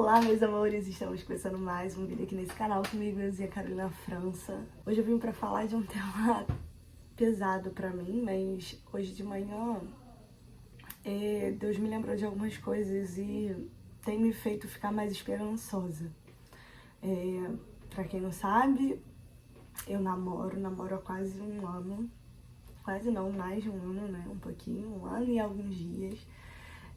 Olá, meus amores, estamos começando mais um vídeo aqui nesse canal comigo, eu e a Carolina França. Hoje eu vim pra falar de um tema pesado pra mim, mas hoje de manhã Deus me lembrou de algumas coisas e tem me feito ficar mais esperançosa. Pra quem não sabe, eu namoro há quase um ano, quase não, mais de um ano, né, um pouquinho, um ano e alguns dias.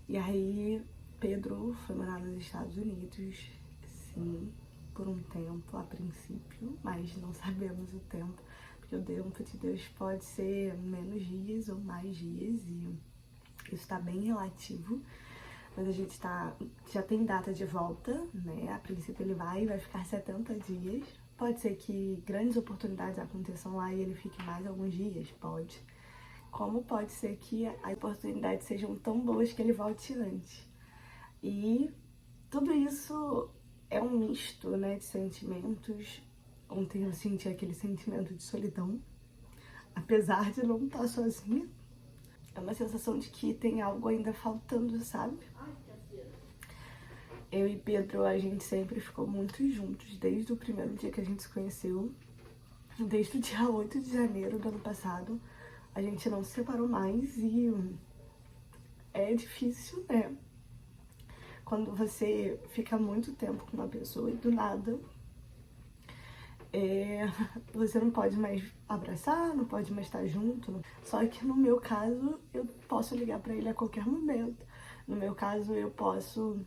E aí, Pedro foi morar nos Estados Unidos, sim, por um tempo, a princípio, mas não sabemos o tempo, porque o tempo de Deus pode ser menos dias ou mais dias, e isso tá bem relativo, mas a gente já tem data de volta, né? A princípio ele vai ficar 70 dias. Pode ser que grandes oportunidades aconteçam lá e ele fique mais alguns dias, pode. Como pode ser que as oportunidades sejam tão boas que ele volte antes. E tudo isso é um misto, né, de sentimentos. Ontem eu senti aquele sentimento de solidão, apesar de não estar sozinha. É uma sensação de que tem algo ainda faltando, sabe? Eu e Pedro, a gente sempre ficou muito juntos, desde o primeiro dia que a gente se conheceu, desde o dia 8 de janeiro do ano passado. A gente não se separou mais e é difícil, né? Quando você fica muito tempo com uma pessoa e do nada você não pode mais abraçar, não pode mais estar junto. Só que no meu caso, eu posso ligar pra ele a qualquer momento. No meu caso, eu posso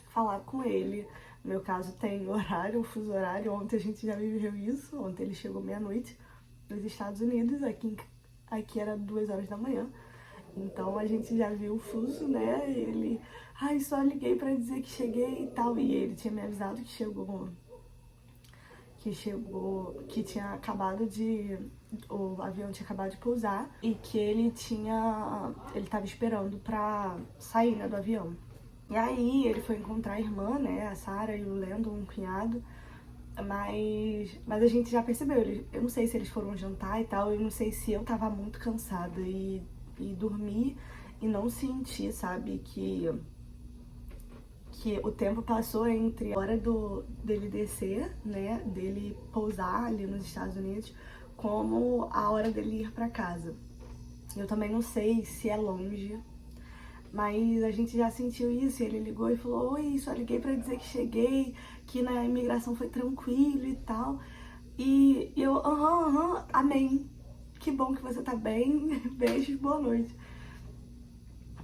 falar com ele. No meu caso, tem horário, o fuso horário. Ontem a gente já viveu isso. Ontem ele chegou meia-noite nos Estados Unidos. Aqui era 2 horas da manhã. Então a gente já viu o fuso, né? Ele, só liguei pra dizer que cheguei e tal. E ele tinha me avisado que tinha acabado o avião tinha acabado de pousar e que ele tava esperando pra sair, né, do avião. E aí ele foi encontrar a irmã, né, a Sarah e o Lendo, um cunhado, mas a gente já percebeu, eu não sei se eles foram jantar e tal, eu não sei se eu tava muito cansada e dormi e não senti, sabe, que o tempo passou entre a hora dele descer, né, dele pousar ali nos Estados Unidos, como a hora dele ir pra casa. Eu também não sei se é longe, mas a gente já sentiu isso. E ele ligou e falou: oi, só liguei pra dizer que cheguei, que na imigração foi tranquilo e tal. E eu, amém. Que bom que você tá bem. Beijos, boa noite.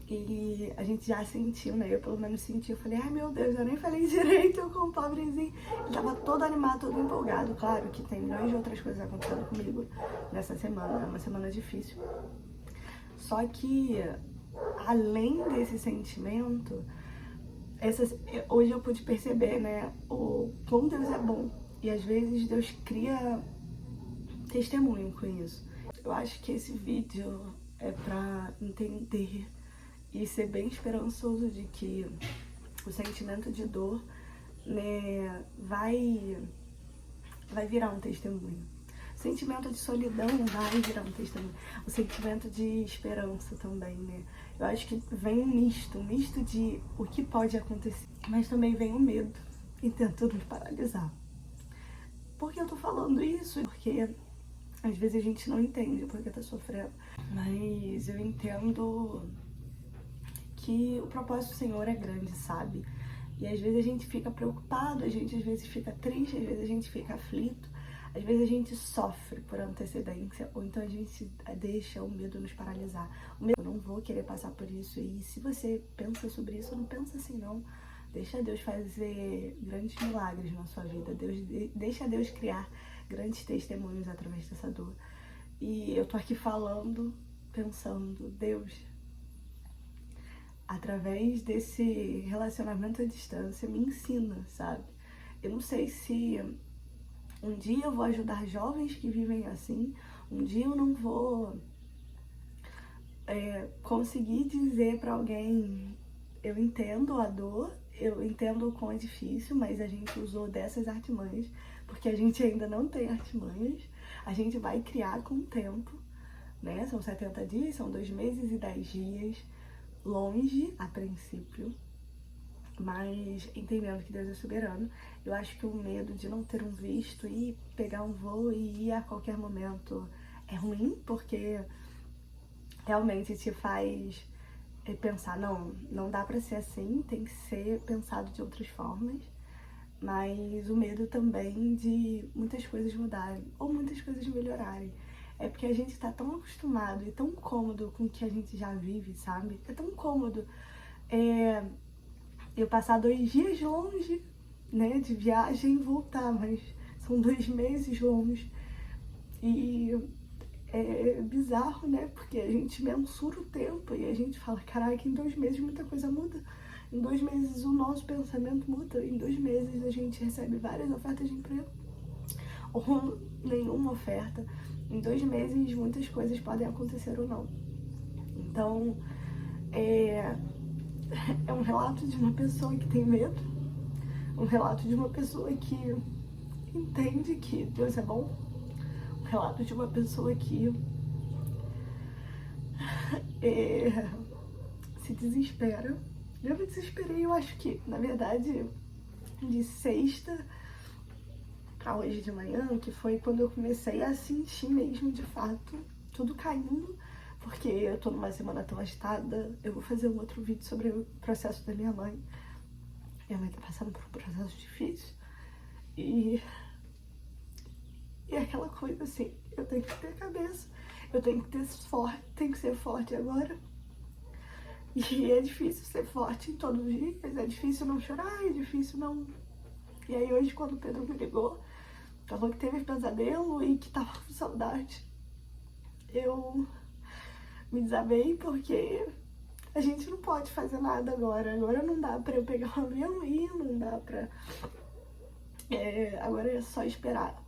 E a gente já sentiu, né? Eu pelo menos senti. Eu falei: ai meu Deus, eu nem falei direito com o pobrezinho. Ele tava todo animado, todo empolgado. Claro que tem milhões de outras coisas acontecendo comigo nessa semana. É uma semana difícil. Só que, além desse sentimento, hoje eu pude perceber, né? O quão Deus é bom. E às vezes Deus cria testemunho com isso. Eu acho que esse vídeo é pra entender e ser bem esperançoso de que o sentimento de dor, né, vai virar um testemunho. O sentimento de solidão vai virar um testemunho. O sentimento de esperança também, né? Eu acho que vem um misto de o que pode acontecer, mas também vem o medo e tentando nos paralisar. Por que eu tô falando isso? Porque às vezes a gente não entende porque tá sofrendo, mas eu entendo que o propósito do Senhor é grande, sabe? E às vezes a gente fica preocupado, às vezes fica triste, às vezes a gente fica aflito, às vezes a gente sofre por antecedência, ou então a gente deixa o medo nos paralisar. Eu não vou querer passar por isso, e se você pensa sobre isso, não pensa assim não. Deixa Deus fazer grandes milagres na sua vida, deixa Deus criar grandes testemunhos através dessa dor. E eu tô aqui falando, pensando: Deus, através desse relacionamento à distância, me ensina, sabe? Eu não sei se um dia eu vou ajudar jovens que vivem assim, um dia eu não vou conseguir dizer pra alguém: eu entendo a dor, eu entendo o quão é difícil, mas a gente usou dessas artimanhas, porque a gente ainda não tem artimanhas, a gente vai criar com o tempo, né? São 70 dias, são 2 meses e 10 dias, longe a princípio, mas entendendo que Deus é soberano. Eu acho que o medo de não ter um visto e pegar um voo e ir a qualquer momento é ruim, porque realmente te faz pensar, não dá pra ser assim, tem que ser pensado de outras formas. Mas o medo também de muitas coisas mudarem ou muitas coisas melhorarem. É porque a gente tá tão acostumado e tão cômodo com o que a gente já vive, sabe? É tão cômodo eu passar 2 dias longe, né, de viagem e voltar, mas são 2 meses longe. E é bizarro, né? Porque a gente mensura o tempo e a gente fala, caraca, em 2 meses muita coisa muda. Em 2 meses o nosso pensamento muda. Em 2 meses a gente recebe várias ofertas de emprego ou nenhuma oferta. Em 2 meses muitas coisas podem acontecer ou não. Então, é um relato de uma pessoa que tem medo, um relato de uma pessoa que entende que Deus é bom, um relato de uma pessoa que se desespera. Eu me desesperei, eu acho que, na verdade, de sexta pra hoje de manhã, que foi quando eu comecei a sentir mesmo, de fato, tudo caindo, porque eu tô numa semana tão agitada. Eu vou fazer um outro vídeo sobre o processo da minha mãe. Minha mãe tá passando por um processo difícil. E aquela coisa assim, eu tenho que ter cabeça, eu tenho que tenho que ser forte agora. E é difícil ser forte em todos os dias, é difícil não chorar, é difícil não... E aí hoje, quando o Pedro me ligou, falou que teve pesadelo e que tava com saudade, eu me desabei, porque a gente não pode fazer nada agora. Agora não dá pra eu pegar um avião e ir, não dá pra... agora é só esperar.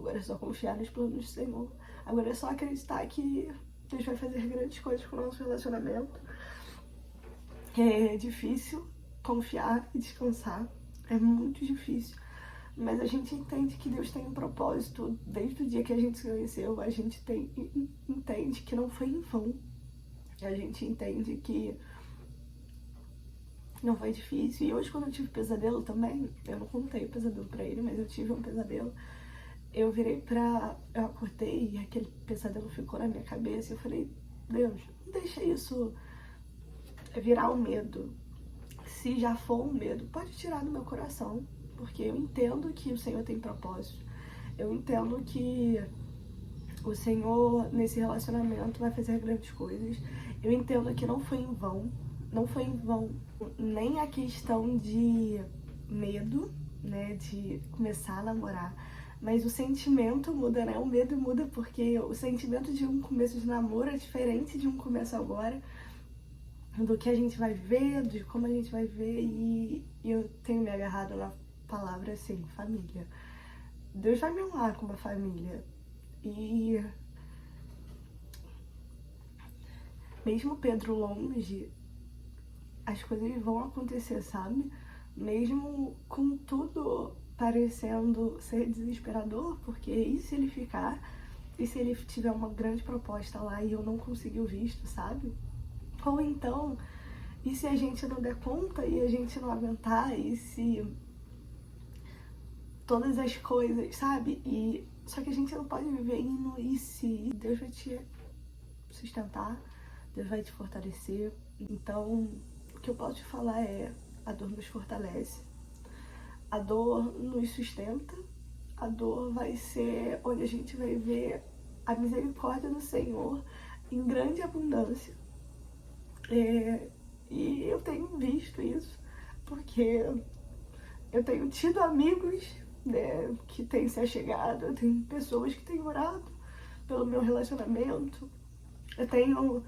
Agora é só confiar nos planos do Senhor. Agora é só acreditar que Deus vai fazer grandes coisas com o nosso relacionamento. É difícil confiar e descansar. É muito difícil. Mas a gente entende que Deus tem um propósito. Desde o dia que a gente se conheceu, a gente entende que não foi em vão. A gente entende que não foi difícil. E hoje, quando eu tive pesadelo também, eu não contei o pesadelo pra ele, mas eu tive um pesadelo. Eu acordei e aquele pesadelo ficou na minha cabeça. E eu falei, Deus, não deixa isso virar um medo. Se já for um medo, pode tirar do meu coração. Porque eu entendo que o Senhor tem propósito. Eu entendo que o Senhor, nesse relacionamento, vai fazer grandes coisas. Eu entendo que não foi em vão. Não foi em vão nem a questão de medo, né, de começar a namorar. Mas o sentimento muda, né? O medo muda, porque o sentimento de um começo de namoro é diferente de um começo agora, do que a gente vai ver, de como a gente vai ver. E eu tenho me agarrado na palavra assim, família. Deus vai me honrar com uma família. E mesmo Pedro longe, as coisas vão acontecer, sabe? Mesmo com tudo parecendo ser desesperador, porque e se ele ficar? E se ele tiver uma grande proposta lá e eu não conseguir o visto, sabe? Ou então, e se a gente não der conta e a gente não aguentar? E se todas as coisas, sabe? Só que a gente não pode viver indo e se Deus vai te sustentar, Deus vai te fortalecer. Então, o que eu posso te falar é, a dor nos fortalece, a dor nos sustenta, a dor vai ser onde a gente vai ver a misericórdia do Senhor em grande abundância. E eu tenho visto isso, porque eu tenho tido amigos, né, que têm se achegado, eu tenho pessoas que têm orado pelo meu relacionamento, eu tenho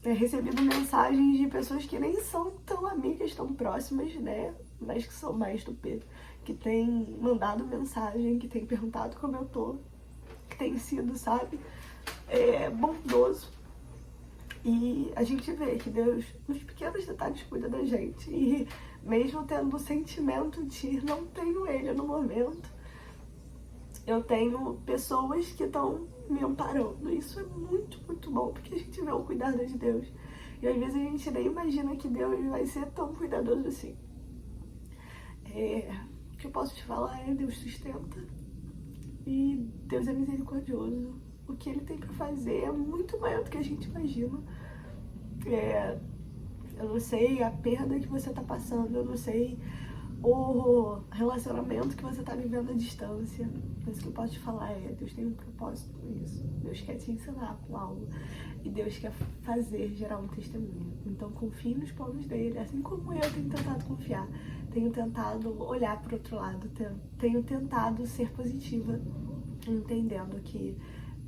recebido mensagens de pessoas que nem são tão amigas, tão próximas, né, mas que são mais do Pedro, que têm mandado mensagem, que têm perguntado como eu tô, que tem sido, sabe, bondoso. E a gente vê que Deus, nos pequenos detalhes, cuida da gente. E mesmo tendo o sentimento de não tenho Ele no momento, eu tenho pessoas que estão me amparando. Isso é muito, muito bom, porque a gente vê o cuidado de Deus. E às vezes a gente nem imagina que Deus vai ser tão cuidadoso assim. O que eu posso te falar é: Deus sustenta e Deus é misericordioso. O que Ele tem pra fazer é muito maior do que a gente imagina. Eu não sei a perda que você tá passando, eu não sei o relacionamento que você tá vivendo à distância. Mas o que eu posso te falar é: Deus tem um propósito com isso. Deus quer te ensinar com algo. E Deus quer gerar um testemunho. Então confie nos planos dele, assim como eu tenho tentado confiar. Tenho tentado olhar para o outro lado, tenho tentado ser positiva, entendendo que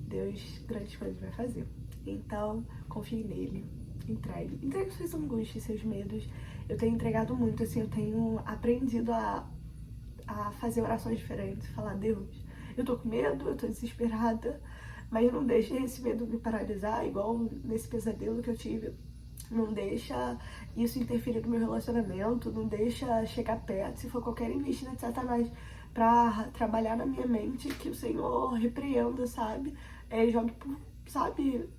Deus grandes coisas vai fazer. Então confie nele, entregue suas angústias, seus medos. Eu tenho entregado muito, assim, eu tenho aprendido a fazer orações diferentes, falar: Deus, eu tô com medo, eu tô desesperada, mas não deixe esse medo me paralisar, igual nesse pesadelo que eu tive. Não deixa isso interferir no meu relacionamento, não deixa chegar perto, se for qualquer investida de Satanás pra trabalhar na minha mente, que o Senhor repreenda, sabe?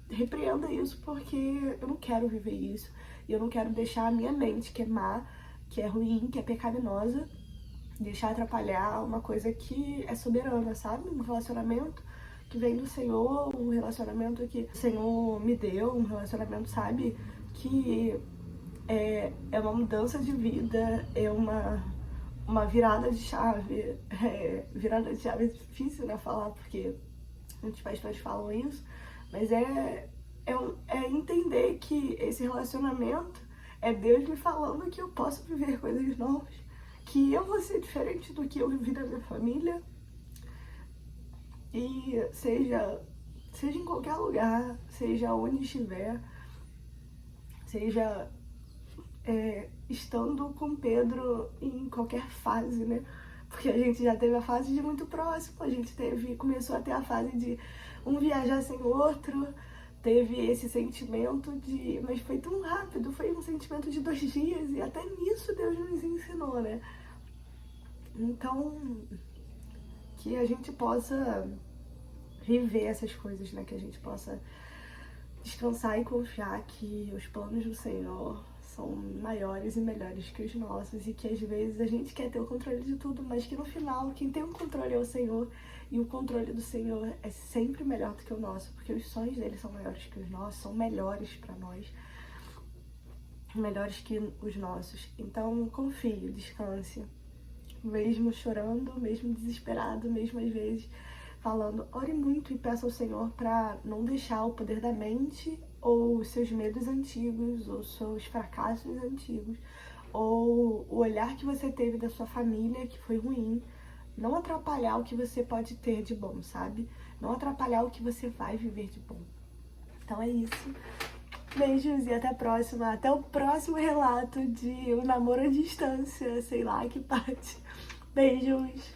Repreenda isso, porque eu não quero viver isso. E eu não quero deixar a minha mente, que é má, que é ruim, que é pecaminosa, deixar atrapalhar uma coisa que é soberana, sabe? Um relacionamento que vem do Senhor, um relacionamento que o Senhor me deu, um relacionamento, sabe? Que é uma mudança de vida, é uma virada de chave. Virada de chave é difícil, né, falar, porque muitos pastores falam isso, mas é entender que esse relacionamento é Deus me falando que eu posso viver coisas novas, que eu vou ser diferente do que eu vivi na minha família. E seja em qualquer lugar, seja onde estiver, seja estando com Pedro em qualquer fase, né? Porque a gente já teve a fase de muito próximo, começou a ter a fase de um viajar sem o outro, teve esse sentimento mas foi tão rápido, foi um sentimento de 2 dias, e até nisso Deus nos ensinou, né? Então, que a gente possa viver essas coisas, né? Que a gente possa descansar e confiar que os planos do Senhor são maiores e melhores que os nossos, e que às vezes a gente quer ter o controle de tudo, mas que no final quem tem o controle é o Senhor, e o controle do Senhor é sempre melhor do que o nosso, porque os sonhos dele são maiores que os nossos, são melhores para nós, melhores que os nossos. Então confie, descanse, mesmo chorando, mesmo desesperado, mesmo às vezes falando, ore muito e peça ao Senhor para não deixar o poder da mente, ou os seus medos antigos, ou seus fracassos antigos, ou o olhar que você teve da sua família, que foi ruim, não atrapalhar o que você pode ter de bom, sabe? Não atrapalhar o que você vai viver de bom. Então é isso. Beijos e até a próxima. Até o próximo relato de um namoro à distância, sei lá que parte. Beijos!